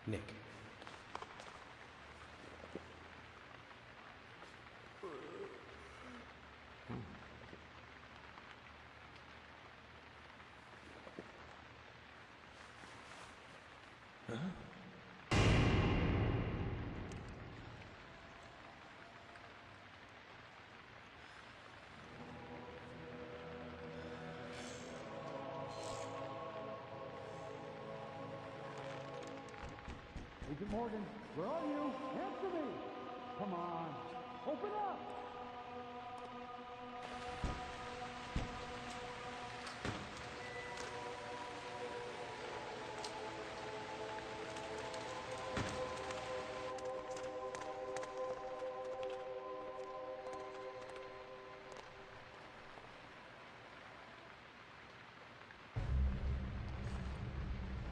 Nick. Agent Morgan, where are you? Answer me! Come on, open up!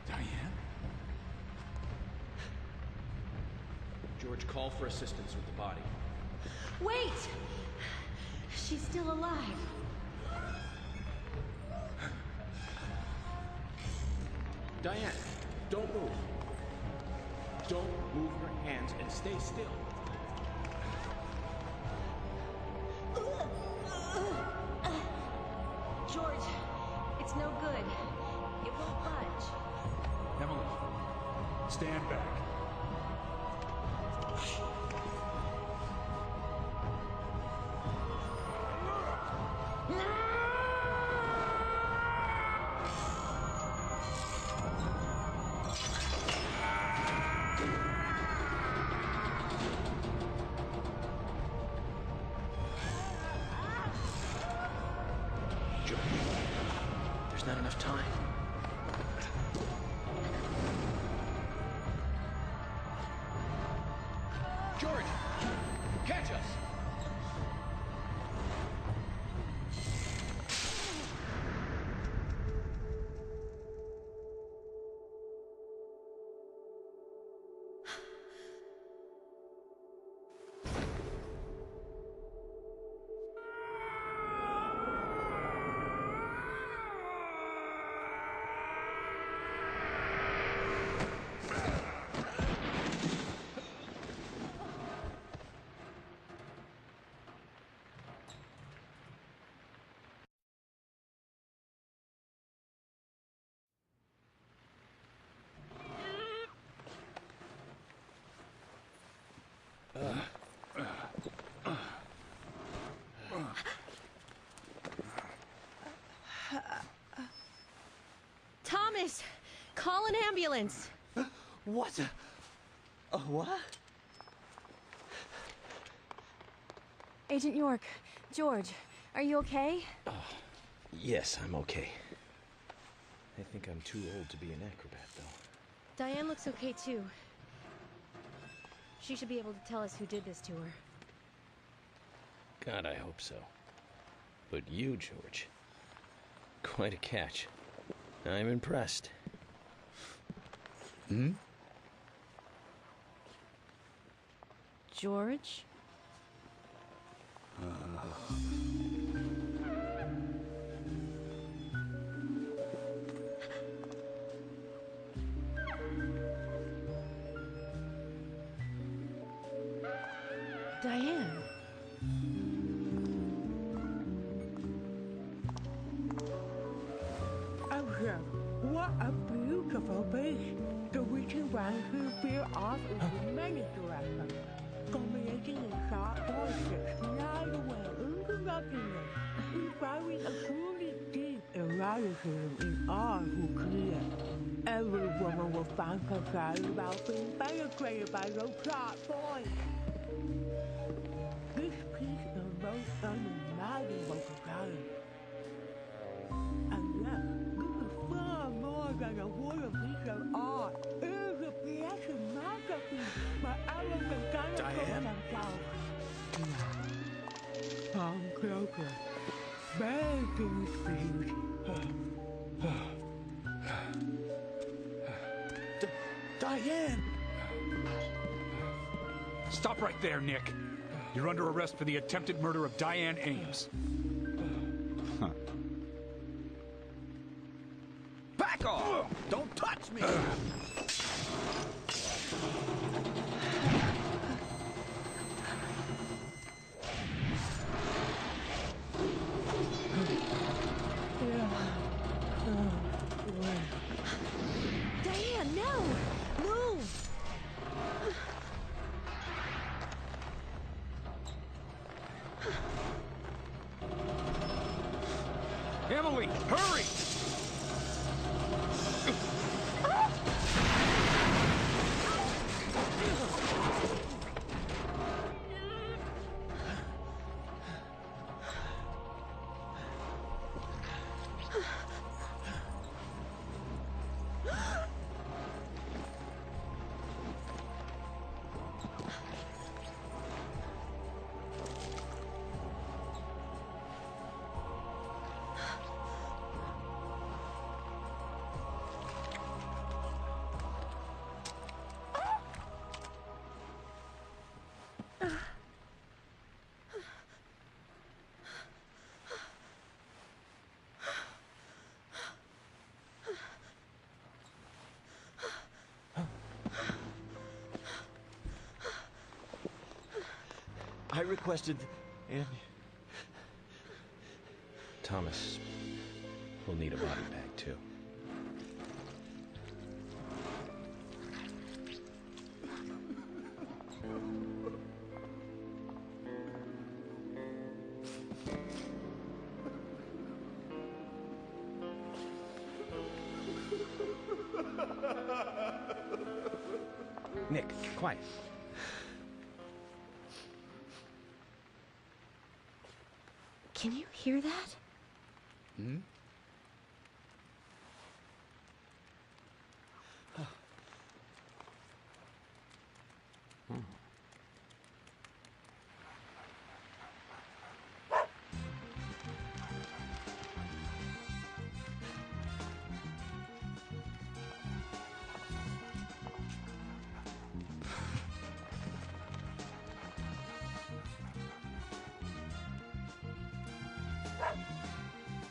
Diane? George, call for assistance with the body. Wait! She's still alive. Diane, don't move. Don't move your hands and stay still. George, it's no good. It won't budge. Emily, stand back. There's not enough time. George! Catch us! Thomas! Call an ambulance! What? What? Agent York, George, are you okay? Yes, I'm okay. I think I'm too old to be an acrobat, though. Diane looks okay, too. She should be able to tell us who did this to her. God, I hope so. But you, George, quite a catch. I'm impressed. George? Diane. What a beautiful beast. The reason why we feel off is many directions. Combination in sharp voices, light away into nothingness, inspiring a truly deep eroticism in all who clear. Every woman will fantasize about being penetrated by those sharp voices. This piece is most unimaginable desire. And yet, this is far more than a piece of art. It is a piece of masterpiece by arrogant Diane? themselves. Come closer. Begging please. Diane! Stop right there, Nick. You're under arrest for the attempted murder of Diane Ames. Back off! Don't touch me! Emily, hurry! I requested, and Thomas will need a body bag, too. Nick, quiet. Can you hear that? Hmm?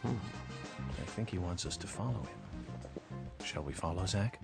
I think he wants us to follow him. Shall we follow, Zach?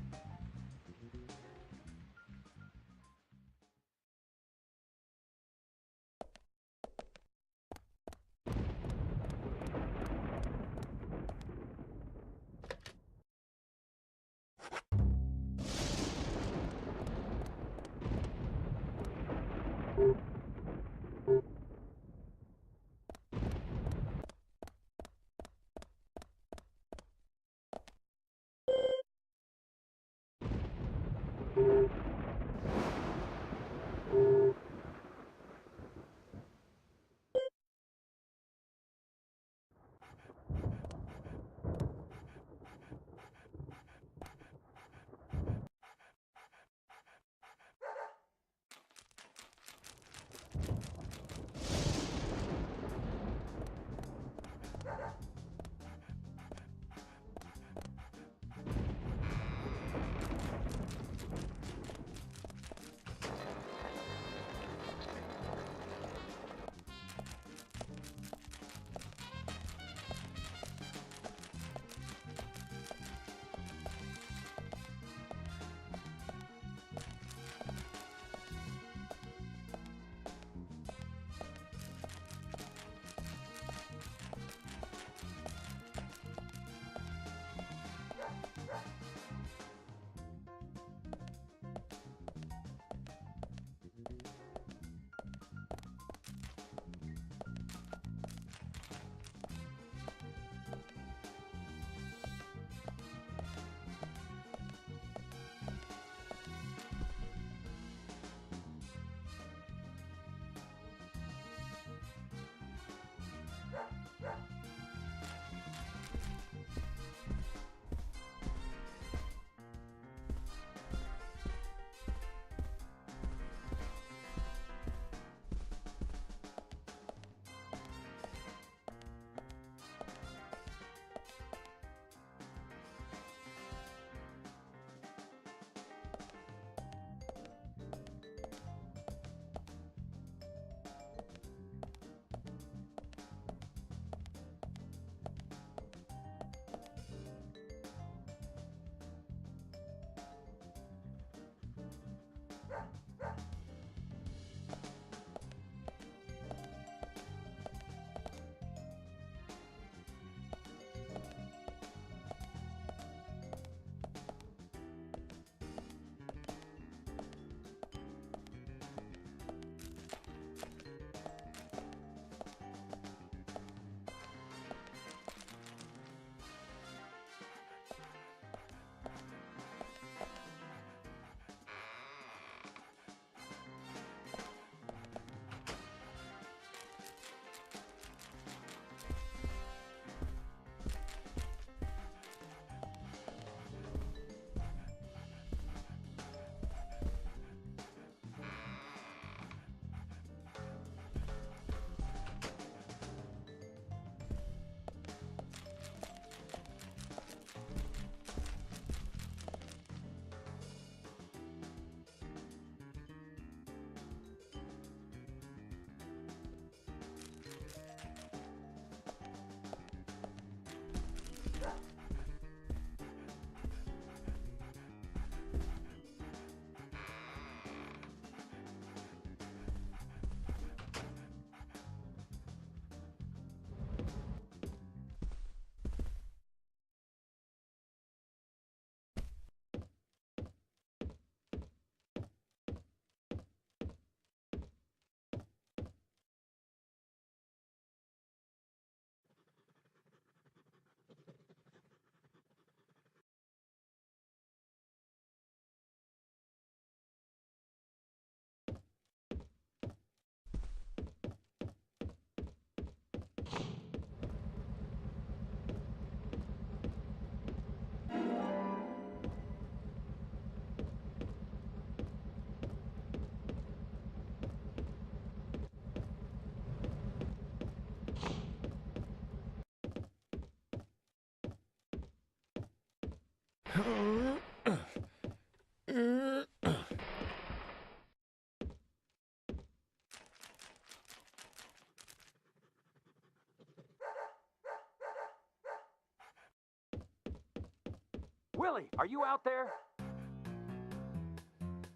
Willie, are you out there?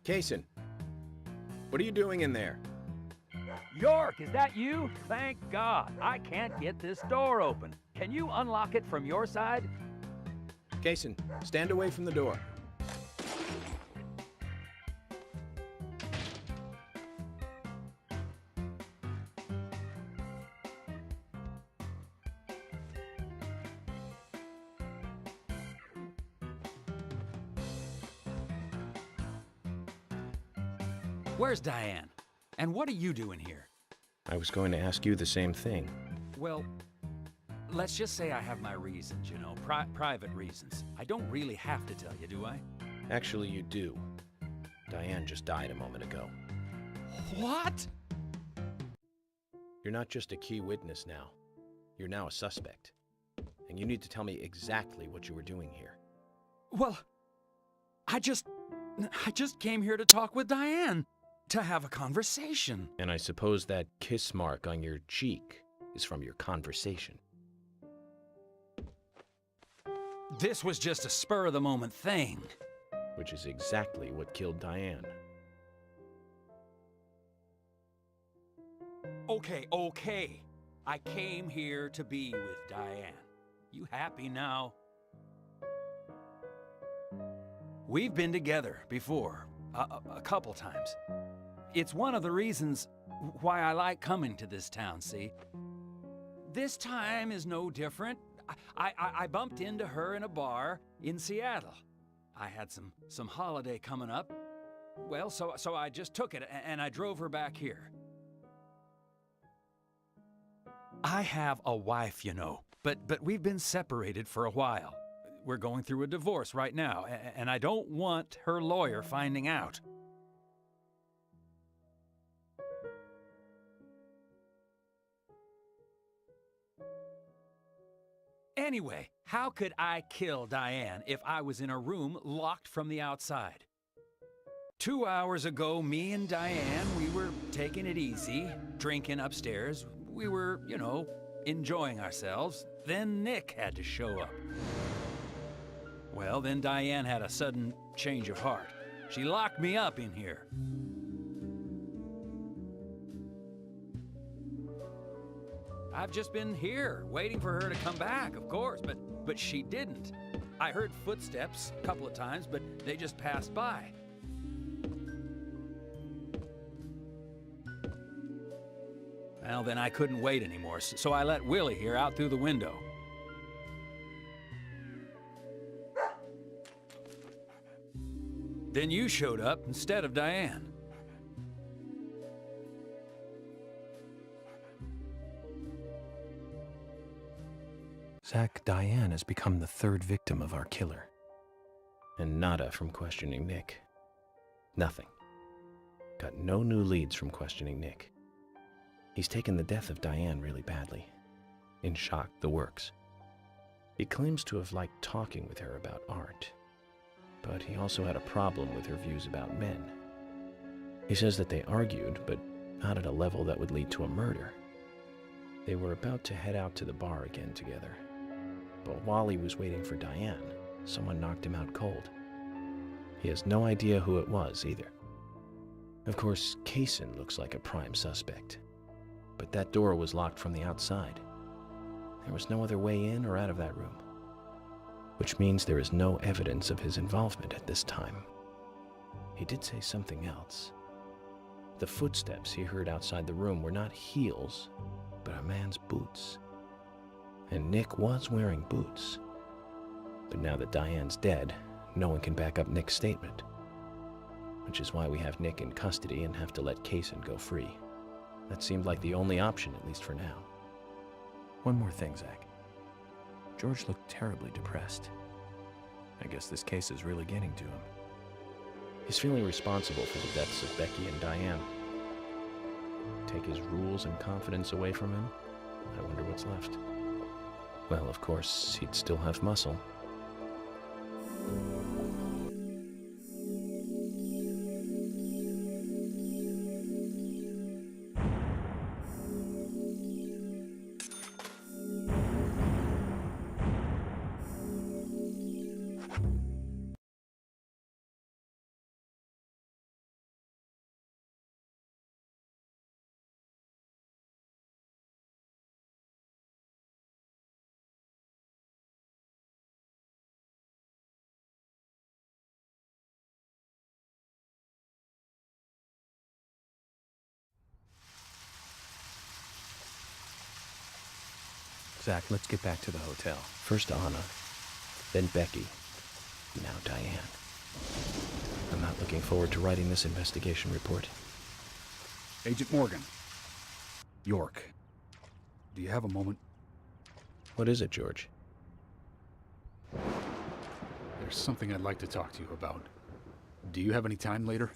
Kaysen, what are you doing in there? York, is that you? Thank God. I can't get this door open. Can you unlock it from your side? Kaysen, stand away from the door. Where's Diane? And what are you doing here? I was going to ask you the same thing. Well, let's just say I have my reasons, you know, private reasons. I don't really have to tell you, do I? Actually, you do. Diane just died a moment ago. What? You're not just a key witness now. You're now a suspect. And you need to tell me exactly what you were doing here. Well, I just came here to talk with Diane. To have a conversation. And I suppose that kiss mark on your cheek is from your conversation. This was just a spur-of-the-moment thing. Which is exactly what killed Diane. Okay. I came here to be with Diane. You happy now? We've been together before, a couple times. It's one of the reasons why I like coming to this town, see? This time is no different. I bumped into her in a bar in Seattle. I had some holiday coming up. Well, so I just took it and I drove her back here. I have a wife, you know, but we've been separated for a while. We're going through a divorce right now, and I don't want her lawyer finding out. Anyway, how could I kill Diane if I was in a room locked from the outside? 2 hours ago, me and Diane, we were taking it easy, drinking upstairs. We were, you know, enjoying ourselves. Then Nick had to show up. Well, then Diane had a sudden change of heart. She locked me up in here. I've just been here, waiting for her to come back, of course, but she didn't. I heard footsteps a couple of times, but they just passed by. Well, then I couldn't wait anymore, so I let Willie here out through the window. Then you showed up instead of Diane. Zach, Diane has become the third victim of our killer. And nada from questioning Nick. Nothing. Got no new leads from questioning Nick. He's taken the death of Diane really badly. In shock, the works. He claims to have liked talking with her about art. But he also had a problem with her views about men. He says that they argued, but not at a level that would lead to a murder. They were about to head out to the bar again together. But while he was waiting for Diane, someone knocked him out cold. He has no idea who it was either. Of course, Kaysen looks like a prime suspect. But that door was locked from the outside. There was no other way in or out of that room. Which means there is no evidence of his involvement at this time. He did say something else. The footsteps he heard outside the room were not heels, but a man's boots. And Nick was wearing boots. But now that Diane's dead, no one can back up Nick's statement. Which is why we have Nick in custody and have to let Kaysen go free. That seemed like the only option, at least for now. One more thing, Zach. George looked terribly depressed. I guess this case is really getting to him. He's feeling responsible for the deaths of Becky and Diane. Take his rules and confidence away from him? I wonder what's left. Well, of course, he'd still have muscle. Zach, let's get back to the hotel. First Anna, then Becky, now Diane. I'm not looking forward to writing this investigation report. Agent Morgan. York. Do you have a moment? What is it, George? There's something I'd like to talk to you about. Do you have any time later?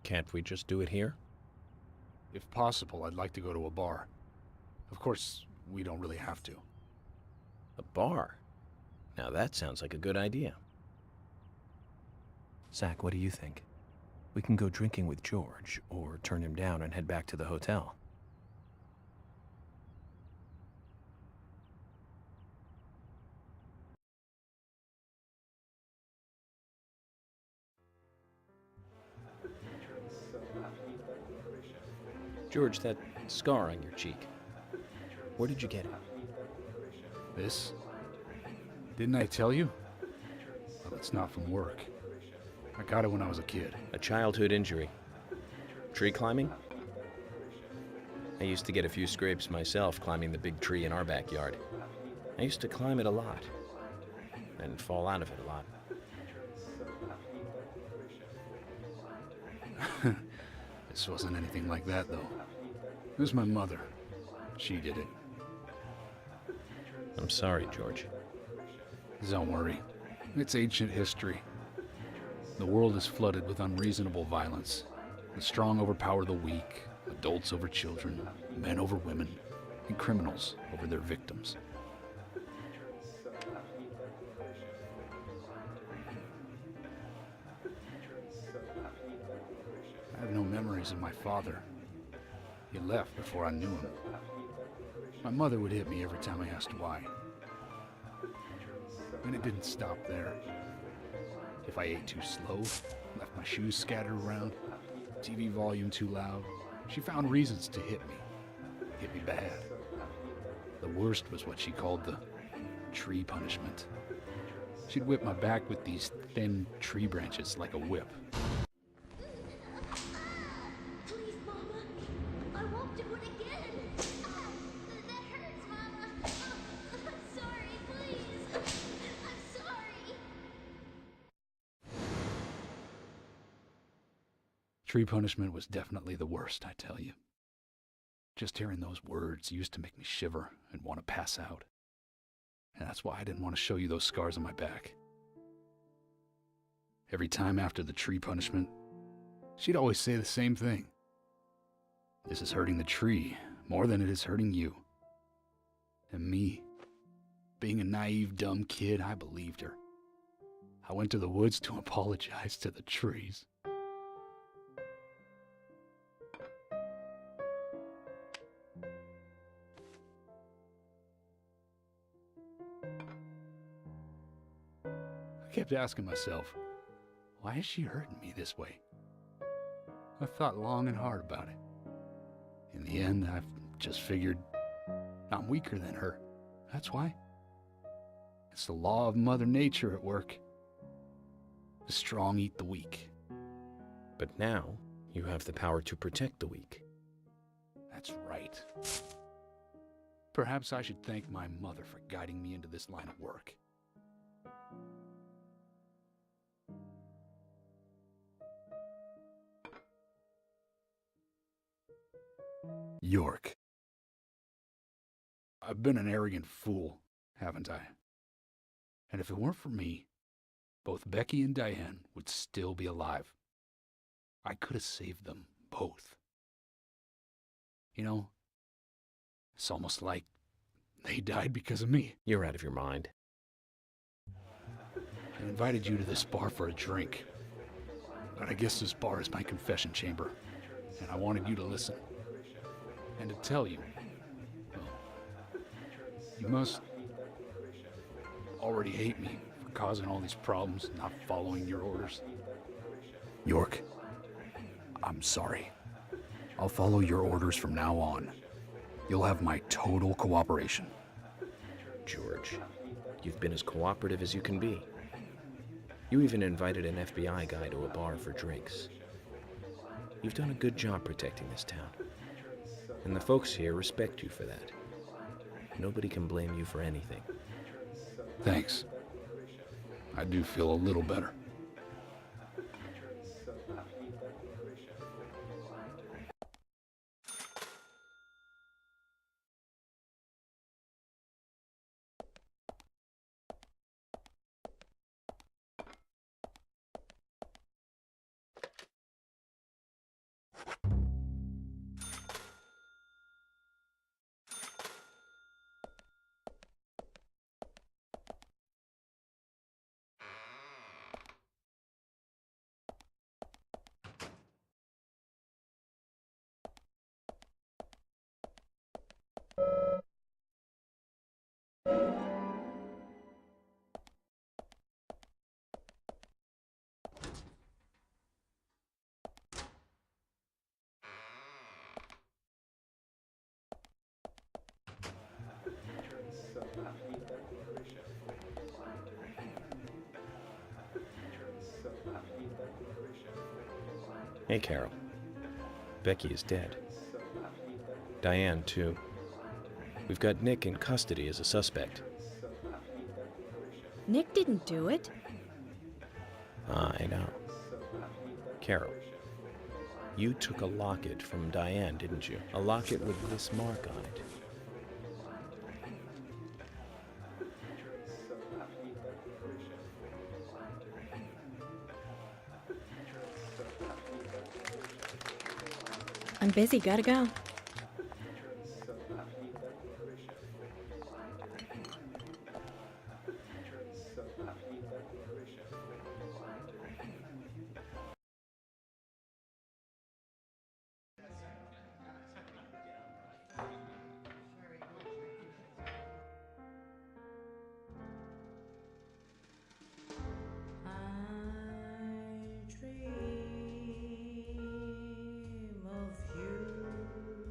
Can't we just do it here? If possible, I'd like to go to a bar. Of course, we don't really have to. A bar? Now that sounds like a good idea. Zach, what do you think? We can go drinking with George, or turn him down and head back to the hotel. George, that scar on your cheek. Where did you get it? This? Didn't I tell you? Well, it's not from work. I got it when I was a kid. A childhood injury. Tree climbing? I used to get a few scrapes myself climbing the big tree in our backyard. I used to climb it a lot, and fall out of it a lot. This wasn't anything like that, though. It was my mother. She did it. I'm sorry, George. Don't worry. It's ancient history. The world is flooded with unreasonable violence. The strong overpower the weak, adults over children, men over women, and criminals over their victims. I have no memories of my father. He left before I knew him. My mother would hit me every time I asked why. And it didn't stop there. If I ate too slow, left my shoes scattered around, TV volume too loud, she found reasons to hit me. Hit me bad. The worst was what she called the tree punishment. She'd whip my back with these thin tree branches like a whip. Please, Mama. I won't do it again. That hurts, Mama. I'm sorry, please. I'm sorry. Tree punishment was definitely the worst, I tell you. Just hearing those words used to make me shiver and want to pass out. And that's why I didn't want to show you those scars on my back. Every time after the tree punishment, she'd always say the same thing. This is hurting the tree more than it is hurting you. And me, being a naive, dumb kid, I believed her. I went to the woods to apologize to the trees. I kept asking myself, why is she hurting me this way? I thought long and hard about it. In the end, I've just figured I'm weaker than her. That's why. It's the law of Mother Nature at work. The strong eat the weak. But now, you have the power to protect the weak. That's right. Perhaps I should thank my mother for guiding me into this line of work. York. I've been an arrogant fool, haven't I? And if it weren't for me, both Becky and Diane would still be alive. I could have saved them both. You know, it's almost like they died because of me. You're out of your mind. I invited you to this bar for a drink. But I guess this bar is my confession chamber, and I wanted you to listen. And to tell you, well, you must already hate me for causing all these problems and not following your orders. York, I'm sorry. I'll follow your orders from now on. You'll have my total cooperation. George, you've been as cooperative as you can be. You even invited an FBI guy to a bar for drinks. You've done a good job protecting this town. And the folks here respect you for that. Nobody can blame you for anything. Thanks. I do feel a little better. Hey, Carol. Becky is dead. Diane, too. We've got Nick in custody as a suspect. Nick didn't do it. I know. Carol, you took a locket from Diane, didn't you? A locket with this mark on it. I'm busy, gotta go. I dream of you.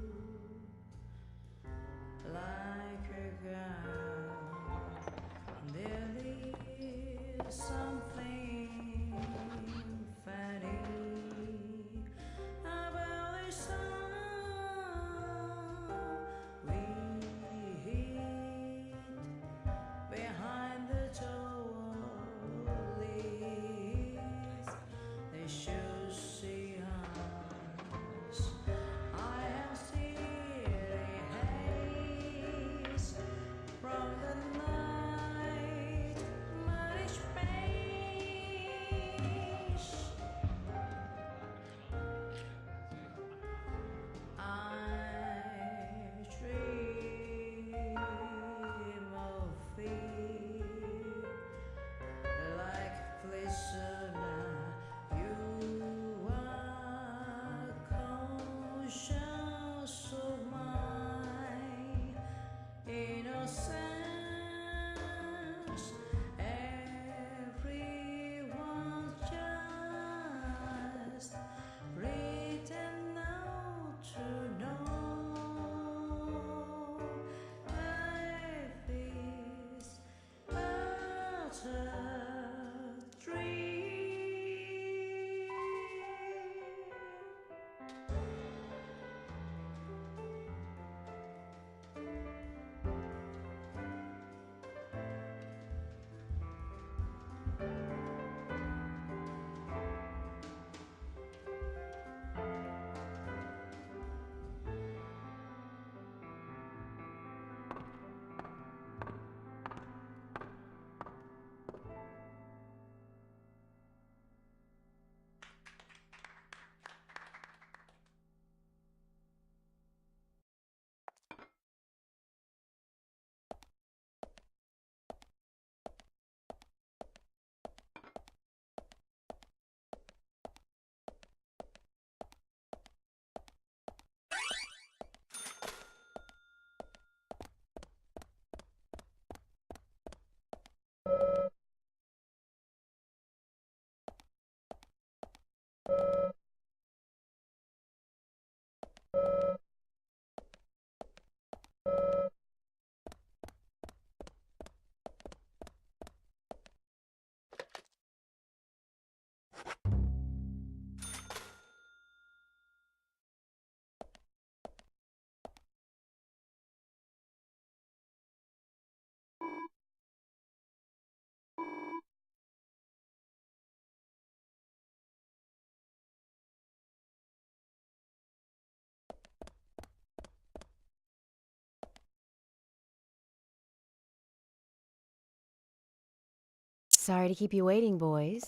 Sorry to keep you waiting, boys.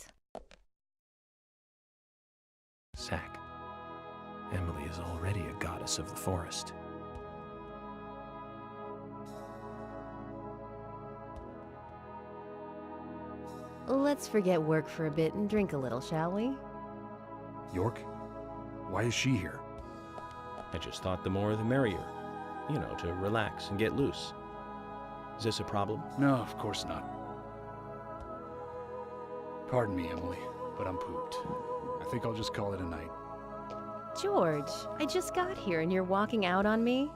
Zack, Emily is already a goddess of the forest. Let's forget work for a bit and drink a little, shall we? York? Why is she here? I just thought the more the merrier. You know, to relax and get loose. Is this a problem? No, of course not. Pardon me, Emily, but I'm pooped. I think I'll just call it a night. George, I just got here and you're walking out on me?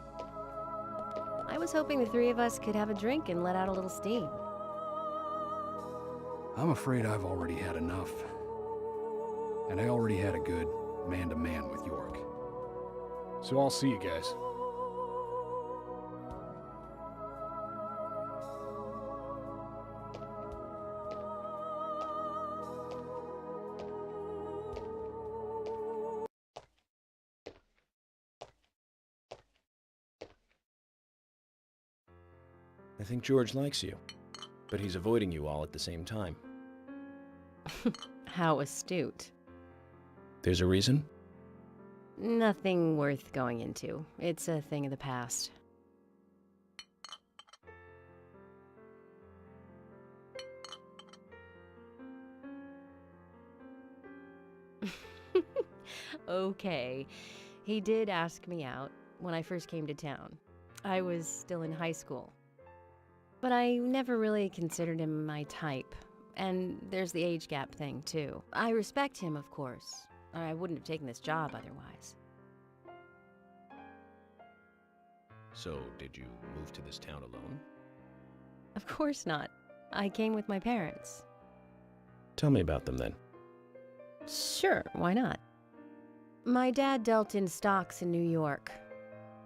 I was hoping the three of us could have a drink and let out a little steam. I'm afraid I've already had enough. And I already had a good man-to-man with York. So I'll see you guys. I think George likes you, but he's avoiding you all at the same time. How astute. There's a reason? Nothing worth going into. It's a thing of the past. Okay, he did ask me out when I first came to town. I was still in high school. But I never really considered him my type. And there's the age gap thing, too. I respect him, of course, or I wouldn't have taken this job otherwise. So, did you move to this town alone? Of course not. I came with my parents. Tell me about them then. Sure, why not? My dad dealt in stocks in New York.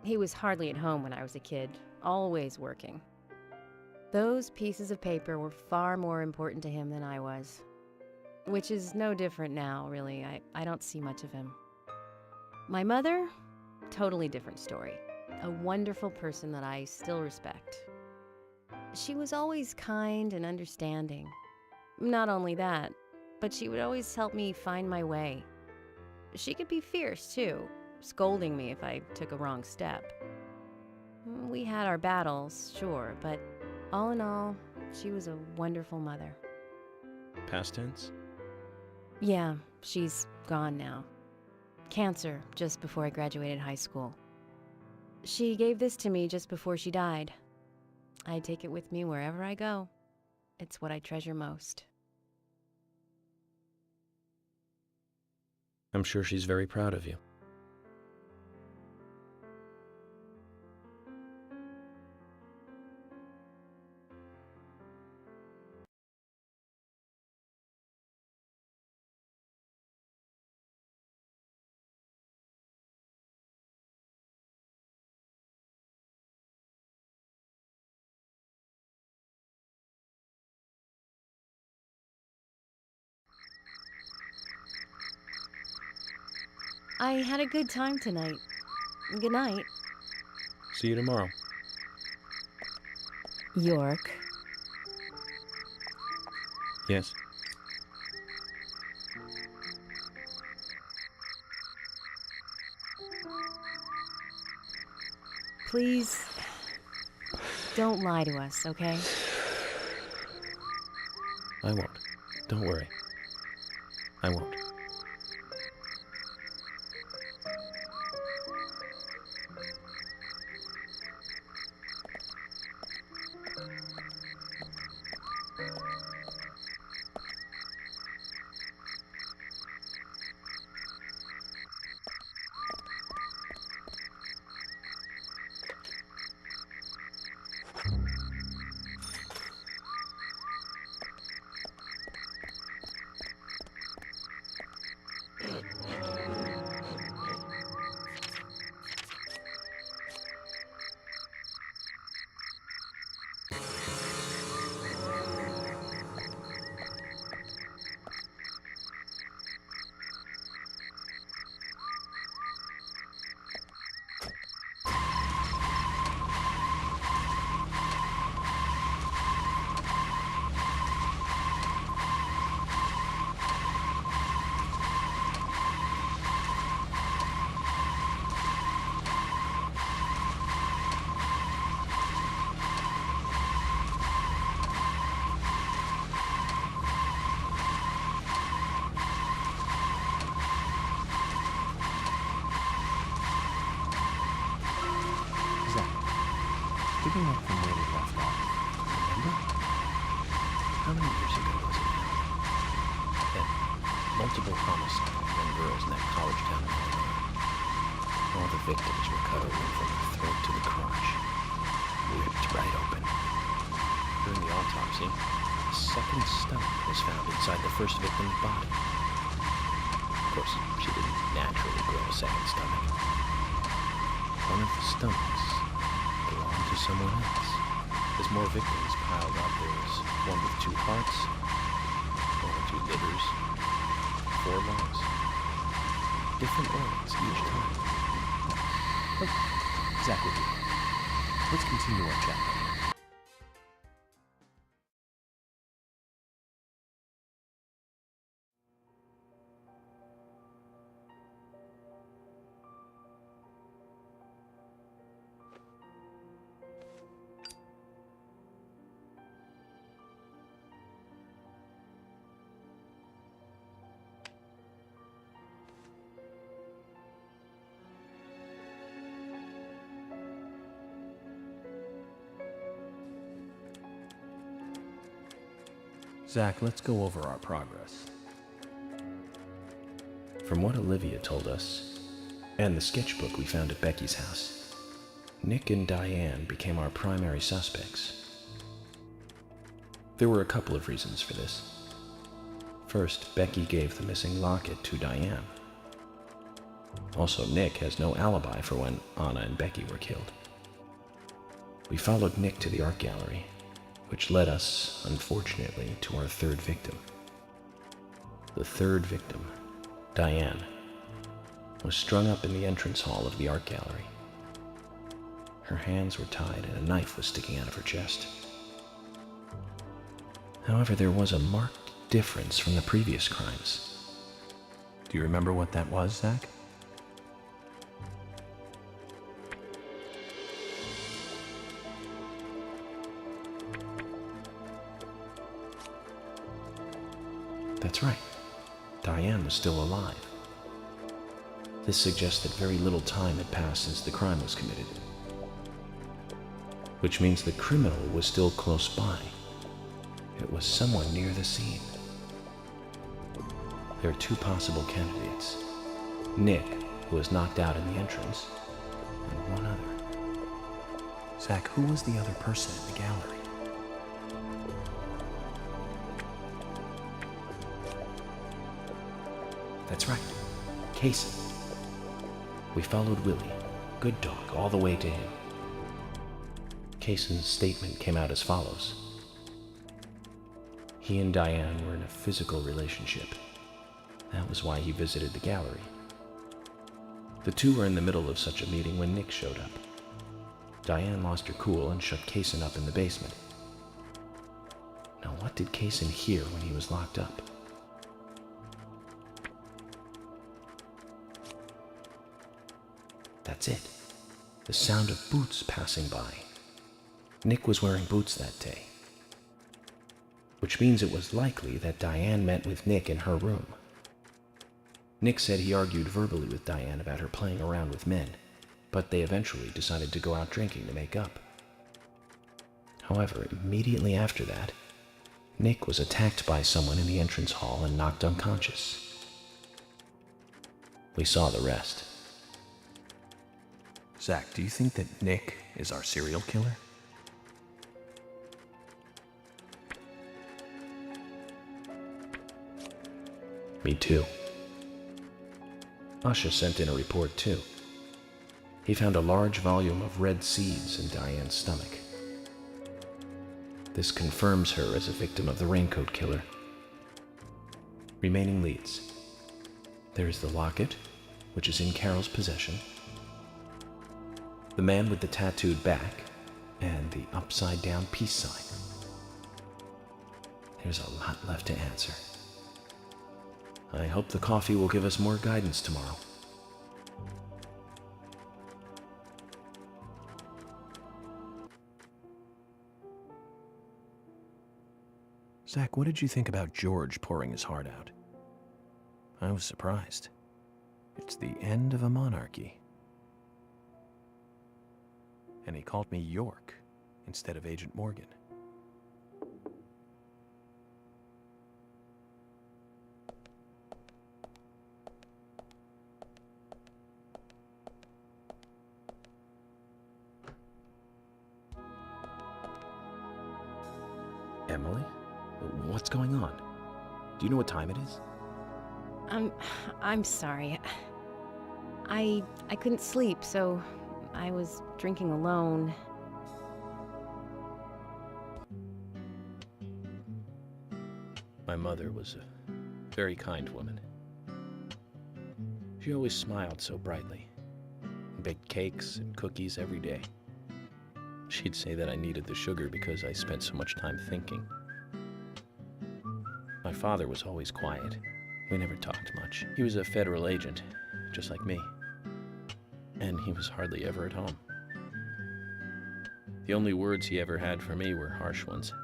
He was hardly at home when I was a kid, always working. Those pieces of paper were far more important to him than I was. Which is no different now, really. I don't see much of him. My mother? Totally different story. A wonderful person that I still respect. She was always kind and understanding. Not only that, but she would always help me find my way. She could be fierce, too, scolding me if I took a wrong step. We had our battles, sure, but all in all, she was a wonderful mother. Past tense? Yeah, she's gone now. Cancer, just before I graduated high school. She gave this to me just before she died. I take it with me wherever I go. It's what I treasure most. I'm sure she's very proud of you. I had a good time tonight. Good night. See you tomorrow. York. Yes? Please, don't lie to us, okay? I won't. Don't worry. I won't. picking up from where we left off, remember? How many years ago was it now? That multiple homicide of young girls in that college town in Illinois. All the victims were cut open from the throat to the crotch, ripped right open. During the autopsy, a second stomach was found inside the first victim's body. Of course, she didn't naturally grow a second stomach. One of the stomachs belonged to someone else. As more victims piled up, there was one with 2 hearts, one with 2 livers, 4 lungs. Different organs each time. Zach with you. Let's continue our chat. Zach, let's go over our progress. From what Olivia told us, and the sketchbook we found at Becky's house, Nick and Diane became our primary suspects. There were a couple of reasons for this. First, Becky gave the missing locket to Diane. Also, Nick has no alibi for when Anna and Becky were killed. We followed Nick to the art gallery, which led us, unfortunately, to our third victim. The third victim, Diane, was strung up in the entrance hall of the art gallery. Her hands were tied and a knife was sticking out of her chest. However, there was a marked difference from the previous crimes. Do you remember what that was, Zach? That's right. Diane was still alive. This suggests that very little time had passed since the crime was committed. Which means the criminal was still close by. It was someone near the scene. There are 2 possible candidates. Nick, who was knocked out in the entrance, and one other. Zach, who was the other person in the gallery? That's right, Casey. We followed Willie, good dog, all the way to him. Cason's statement came out as follows. He and Diane were in a physical relationship. That was why he visited the gallery. The 2 were in the middle of such a meeting when Nick showed up. Diane lost her cool and shut Cason up in the basement. Now, what did Cason hear when he was locked up? That's it. The sound of boots passing by. Nick was wearing boots that day. Which means it was likely that Diane met with Nick in her room. Nick said he argued verbally with Diane about her playing around with men, but they eventually decided to go out drinking to make up. However, immediately after that, Nick was attacked by someone in the entrance hall and knocked unconscious. We saw the rest. Zach, do you think that Nick is our serial killer? Me too. Usha sent in a report too. He found a large volume of red seeds in Diane's stomach. This confirms her as a victim of the Raincoat Killer. Remaining leads. There is the locket, which is in Carol's possession, the man with the tattooed back, and the upside-down peace sign. There's a lot left to answer. I hope the coffee will give us more guidance tomorrow. Zach, what did you think about George pouring his heart out? I was surprised. It's the end of a monarchy. And he called me York. instead of Agent Morgan. Emily? What's going on? Do you know what time it is? I'm sorry. I couldn't sleep, so I was drinking alone. My mother was a very kind woman. She always smiled so brightly, and baked cakes and cookies every day. She'd say that I needed the sugar because I spent so much time thinking. My father was always quiet. We never talked much. He was a federal agent, just like me. And he was hardly ever at home. The only words he ever had for me were harsh ones.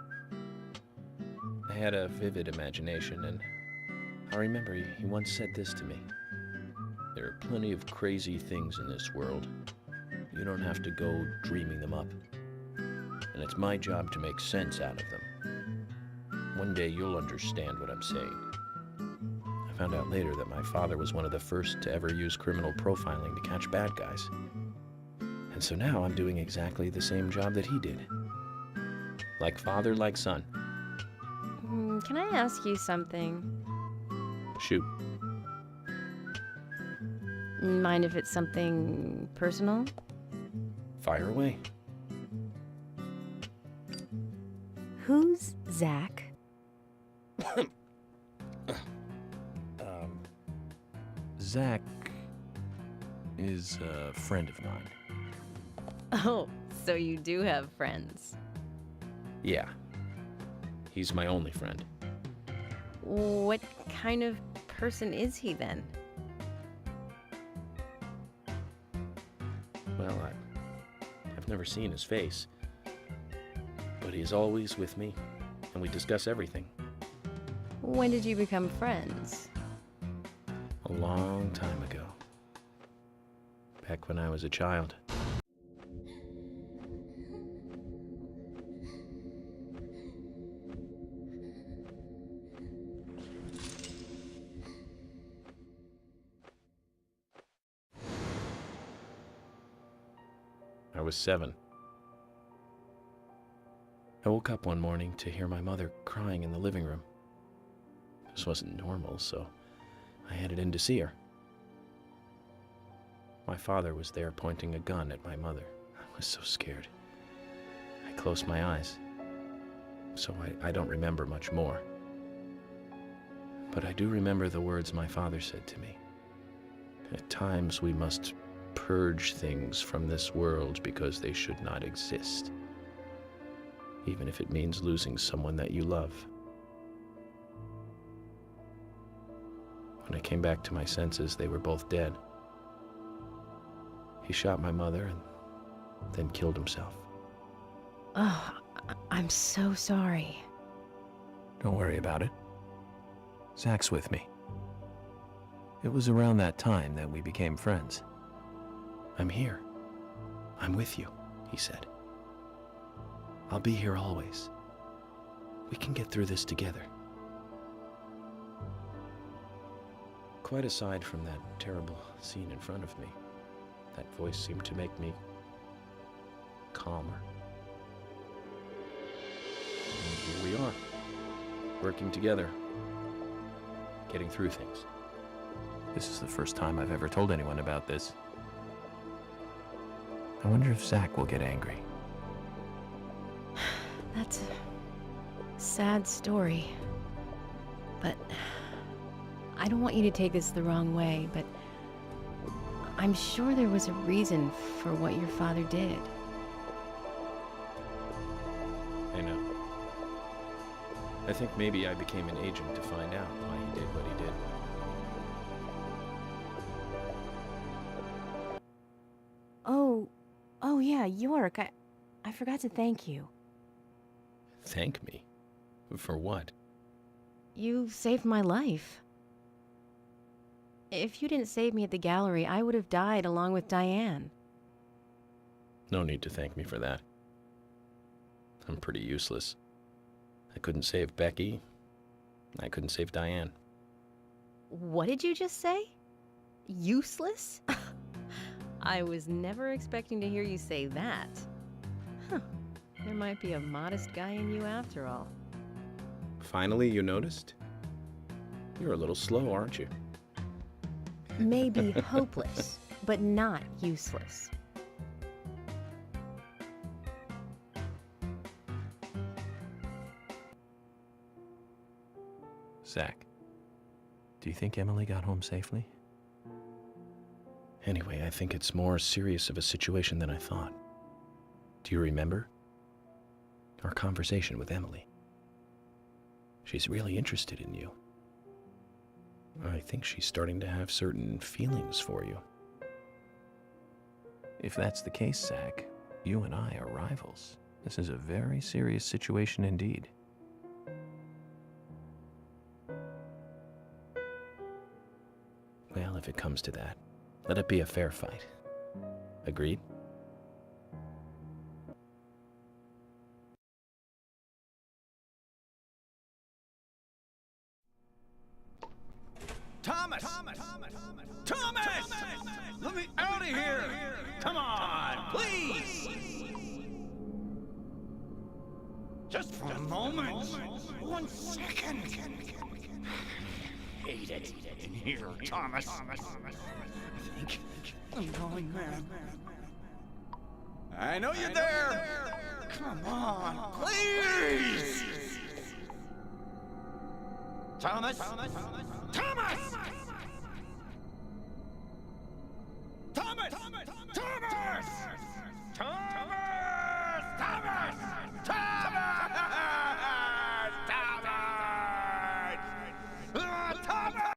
I had a vivid imagination, and I remember he once said this to me. There are plenty of crazy things in this world. You don't have to go dreaming them up. And it's my job to make sense out of them. One day you'll understand what I'm saying. I found out later that my father was one of the first to ever use criminal profiling to catch bad guys. And so now I'm doing exactly the same job that he did. Like father, like son. Can I ask you something? Shoot. Mind if it's something personal? Fire away. Who's Zach? Zach is a friend of mine. Oh, so you do have friends. Yeah. He's my only friend. What kind of person is he then? Well, I've never seen his face. But he's always with me, and we discuss everything. When did you become friends? A long time ago. Back when I was a child. I was 7. I woke up one morning to hear my mother crying in the living room. This wasn't normal, so I headed in to see her. My father was there pointing a gun at my mother. I was so scared. I closed my eyes, so I don't remember much more. But I do remember the words my father said to me. At times we must purge things from this world because they should not exist, even if it means losing someone that you love. When I came back to my senses, they were both dead. He shot my mother and then killed himself. Oh, I'm so sorry. Don't worry about it. Zach's with me. It was around that time that we became friends. I'm here. I'm with you, he said. I'll be here always. We can get through this together. Quite aside from that terrible scene in front of me, that voice seemed to make me calmer. And here we are, working together, getting through things. This is the first time I've ever told anyone about this. I wonder if Zach will get angry. That's a sad story. But I don't want you to take this the wrong way, but I'm sure there was a reason for what your father did. I know. I think maybe I became an agent to find out why he did what he did. Oh yeah, York, I forgot to thank you. Thank me? For what? You saved my life. If you didn't save me at the gallery, I would have died along with Diane. No need to thank me for that. I'm pretty useless. I couldn't save Becky. I couldn't save Diane. What did you just say? Useless? I was never expecting to hear you say that. Huh. There might be a modest guy in you after all. Finally, you noticed? You're a little slow, aren't you? Maybe hopeless, but not useless. Zach, do you think Emily got home safely? Anyway, I think it's more serious of a situation than I thought. Do you remember? Our conversation with Emily. She's really interested in you. I think she's starting to have certain feelings for you. If that's the case, Zach, you and I are rivals. This is a very serious situation indeed. Well, if it comes to that, let it be a fair fight. Agreed? Thomas! Thomas! Let me out of here! Come on, please! Just for a moment. 1 second. Hate it in here, Thomas. I think I'm going mad. I know you're there! Come on, please! Thomas! Thomas! Thomas! Thomas! Thomas! Thomas! Thomas!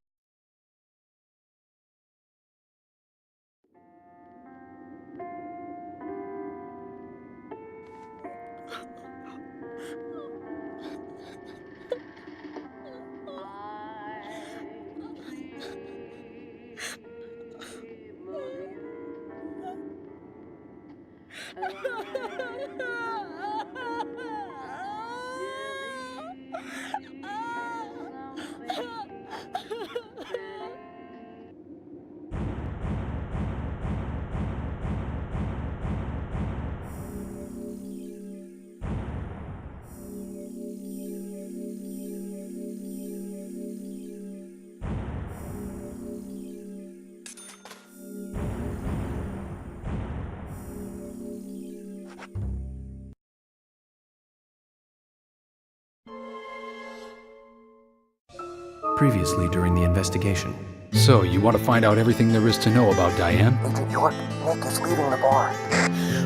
Previously during the investigation. So, you want to find out everything there is to know about Diane? Agent York, Nick is leaving the bar.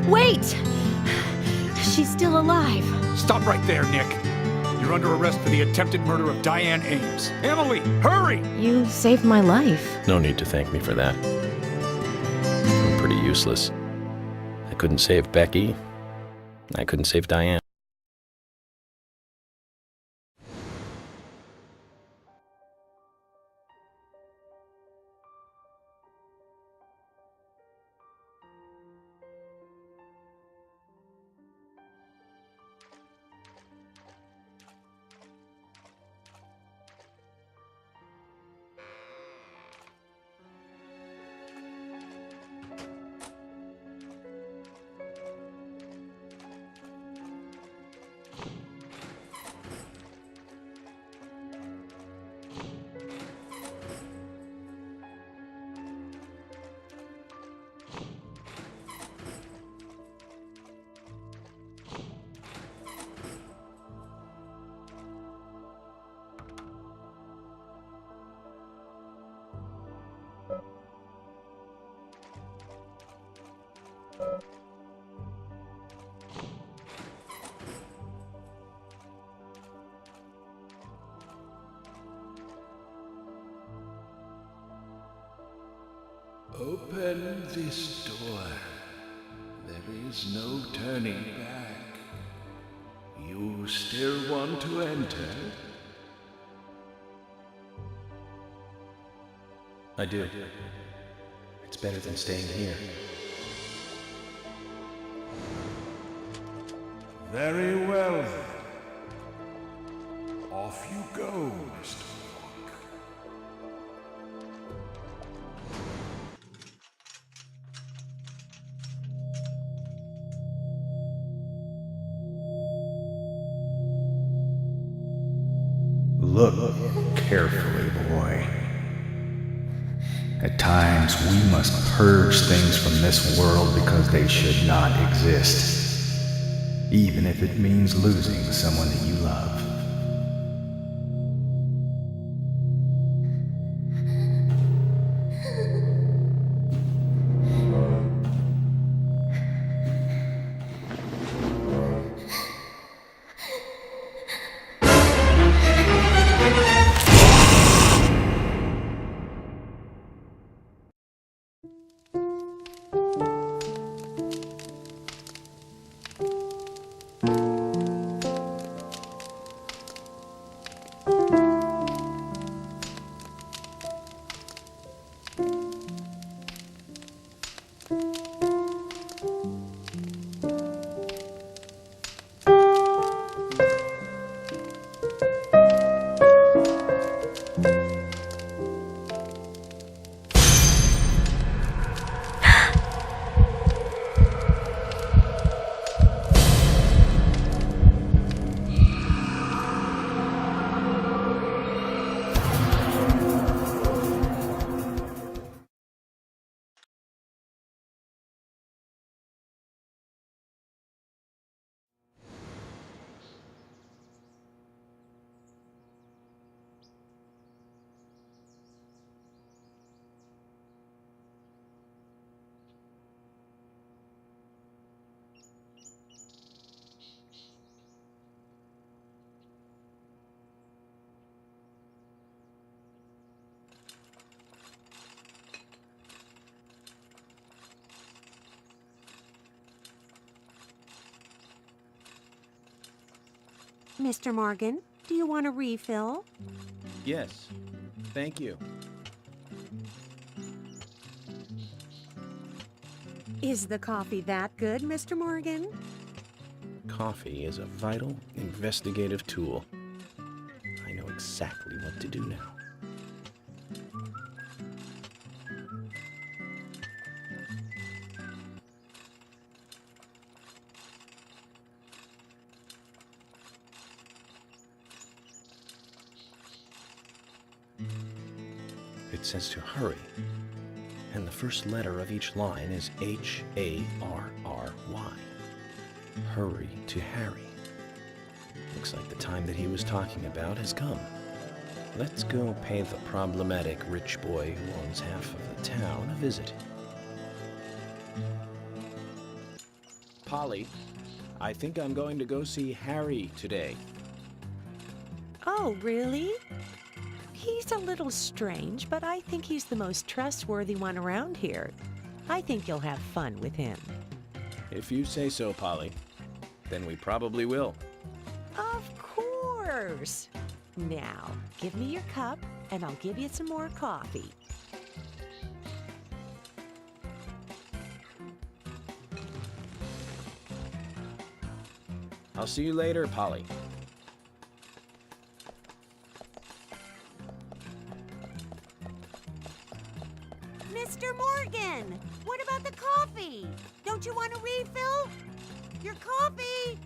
Wait! She's still alive. Stop right there, Nick. You're under arrest for the attempted murder of Diane Ames. Emily, hurry! You saved my life. No need to thank me for that. I'm pretty useless. I couldn't save Becky. I couldn't save Diane. Open this door. There is no turning back. You still want to enter? I do. It's better than staying here. Very well then. Off you go, Mr. Monk. Look carefully, boy. At times, we must purge things from this world because they should not exist, even if it means losing someone that you love. Mr. Morgan, do you want a refill? Yes, thank you. Is the coffee that good, Mr. Morgan? Coffee is a vital, investigative tool. I know exactly what to do now. It says to hurry, and the first letter of each line is H-A-R-R-Y. Hurry to Harry. Looks like the time that he was talking about has come. Let's go pay the problematic rich boy who owns half of the town a visit. Polly, I think I'm going to go see Harry today. Oh, really? He's a little strange, but I think he's the most trustworthy one around here. I think you'll have fun with him. If you say so, Polly, then we probably will. Of course. Now, give me your cup, and I'll give you some more coffee. I'll see you later, Polly. Mr. Morgan, what about the coffee? Don't you want a refill? Your coffee!